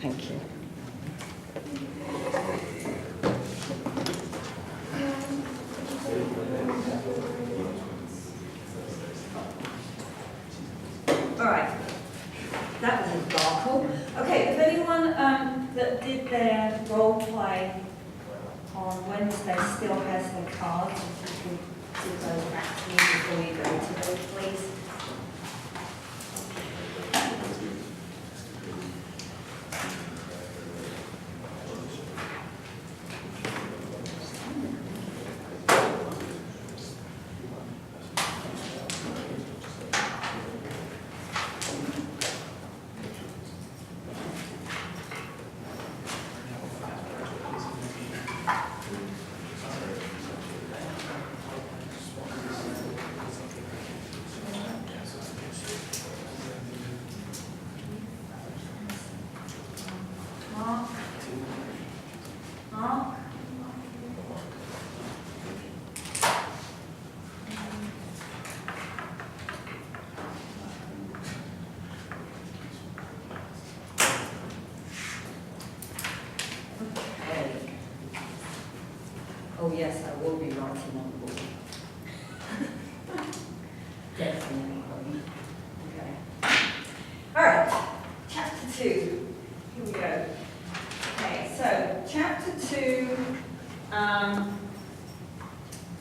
Thank you. All right, that was a debacle. Okay, if anyone that did their role play on Wednesday still has the cards, if you could give those back to me before you go to those, please. Mark? Mark? Okay. Oh yes, I will be writing on the board. Definitely. Okay. All right, chapter 2. Here we go. Okay, so chapter 2,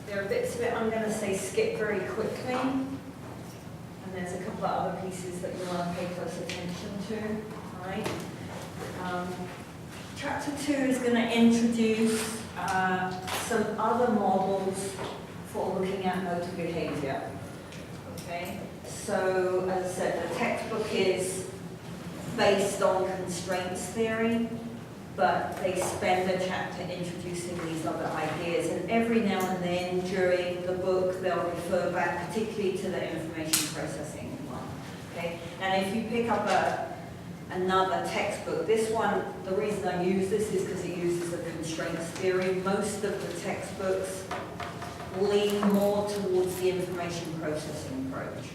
there are bits of it I'm going to say skip very quickly, and there's a couple of other pieces that you want to pay close attention to, all right? Chapter 2 is going to introduce some other models for looking at motor behavior, okay? So, as I said, the textbook is based on constraints theory, but they spend a chapter introducing these other ideas, and every now and then during the book they'll refer back particularly to the information processing one. Okay? And if you pick up another textbook, this one, the reason I use this is because it uses the constraints theory. Most of the textbooks lean more towards the information processing approach.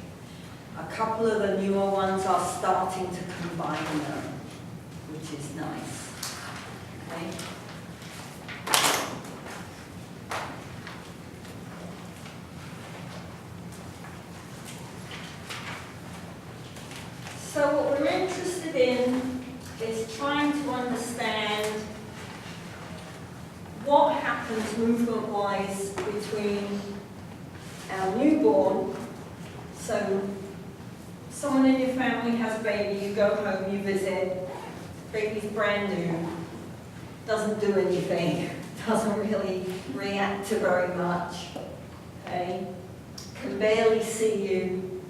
A couple of the newer ones are starting to combine them, which is nice. Okay. So what we're interested in is trying to understand what happens movement-wise between our newborn. So someone in your family has a baby, you go home, you visit, baby's brand new, doesn't do anything, doesn't really react to very much, okay? Can barely see you,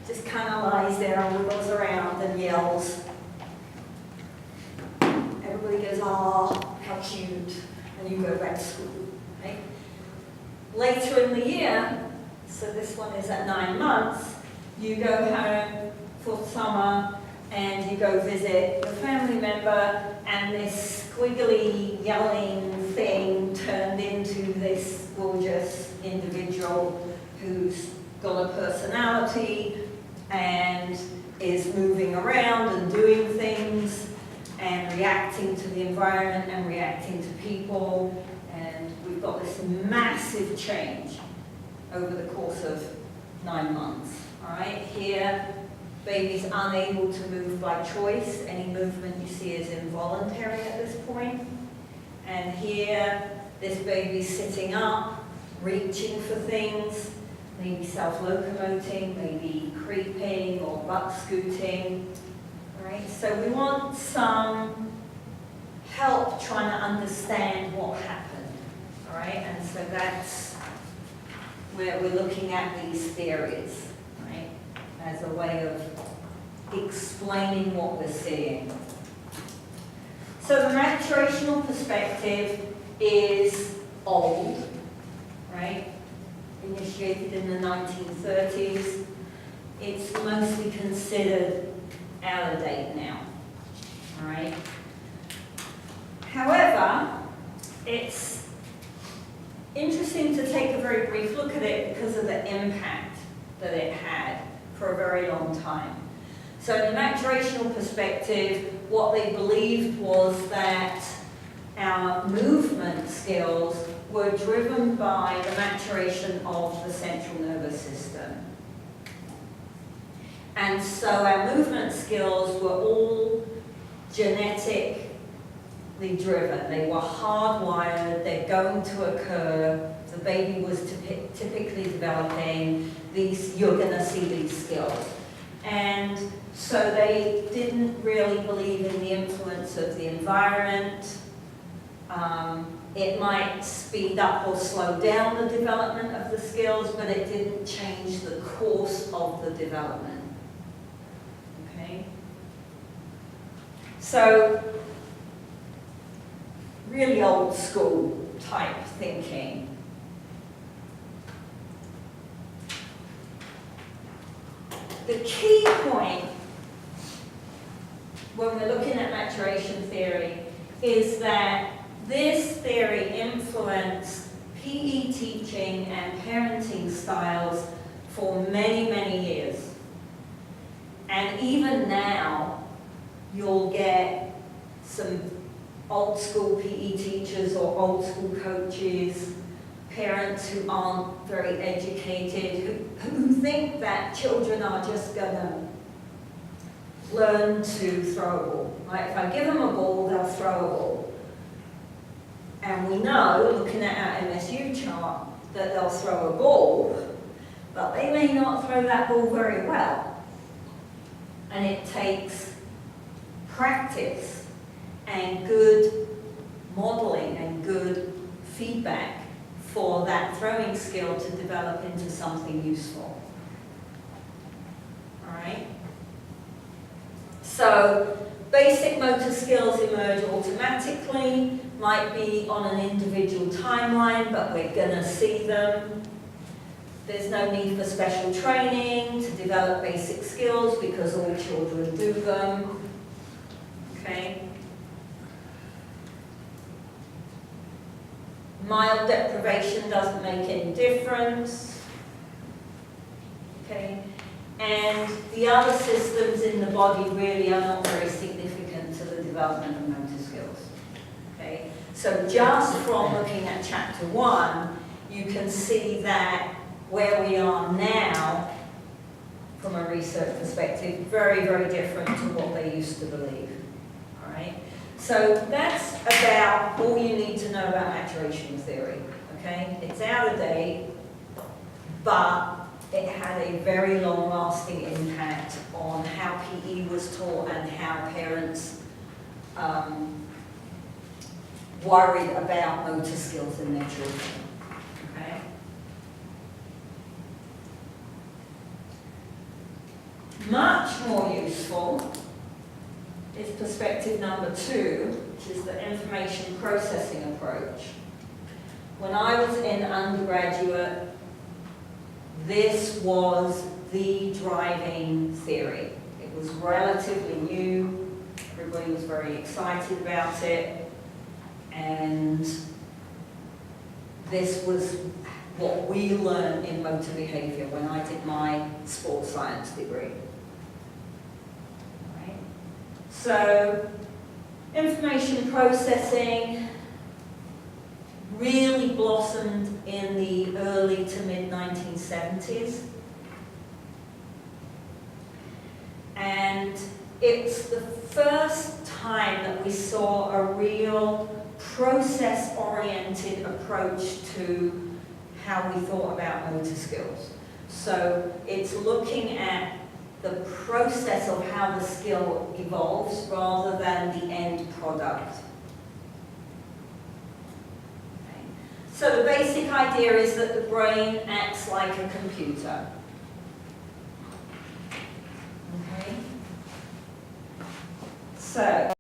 just kind of lies there and wiggles around and yells. Everybody goes, "Oh, how cute," and you go back to school, okay? Later in the year, so this one is at 9 months, you go home for summer and you go visit your family member, and this squiggly yelling thing turned into this gorgeous individual who's got a personality and is moving around and doing things and reacting to the environment and reacting to people, and we've got this massive change over the course of 9 months. All right, here, baby's unable to move by choice. Any movement you see is involuntary at this point. And here, this baby's sitting up, reaching for things, maybe self-locomoting, maybe creeping or butt scooting. All right, so we want some help trying to understand what happened. All right, and so that's where we're looking at these theories, right, as a way of explaining what we're seeing. So the maturational perspective is old, right? Initiated in the 1930s. It's mostly considered out of date now, all right? However, it's interesting to take a very brief look at it because of the impact that it had for a very long time. So in the maturational perspective, what they believed was that our movement skills were driven by the maturation of the central nervous system. And so our movement skills were all genetically driven. They were hardwired, they're going to occur, the baby was typically developing these, you're going to see these skills. And so they didn't really believe in the influence of the environment. It might speed up or slow down the development of the skills, but it didn't change the course of the development. Okay? So, really old school type thinking. The key point when we're looking at maturation theory is that this theory influenced PE teaching and parenting styles for many, many years. And even now, you'll get some old school PE teachers or old school coaches, parents who aren't very educated, who think that children are just going to learn to throw a ball. Right? If I give them a ball, they'll throw a ball. And we know, looking at our MSU chart, that they'll throw a ball, but they may not throw that ball very well. And it takes practice and good modeling and good feedback for that throwing skill to develop into something useful. All right? So, basic motor skills emerge automatically, might be on an individual timeline, but we're going to see them. There's no need for special training to develop basic skills because all children do them. Okay? Mild deprivation doesn't make any difference. Okay? And the other systems in the body really are not very significant to the development of motor skills. Okay? So just from looking at chapter 1, you can see that where we are now, from a research perspective, very, very different to what they used to believe. All right? So that's about all you need to know about maturation theory. Okay? It's out of date, but it had a very long-lasting impact on how PE was taught and how parents worried about motor skills in their children. Okay? Much more useful is perspective number 2, which is the information processing approach. When I was in undergraduate, this was the driving theory. It was relatively new, everybody was very excited about it, and this was what we learned in motor behavior when I did my sports science degree. Right? So, information processing really blossomed in the early to mid-1970s. And it's the first time that we saw a real process-oriented approach to how we thought about motor skills. So it's looking at the process of how the skill evolves rather than the end product. Okay. So the basic idea is that the brain acts like a computer. Okay. So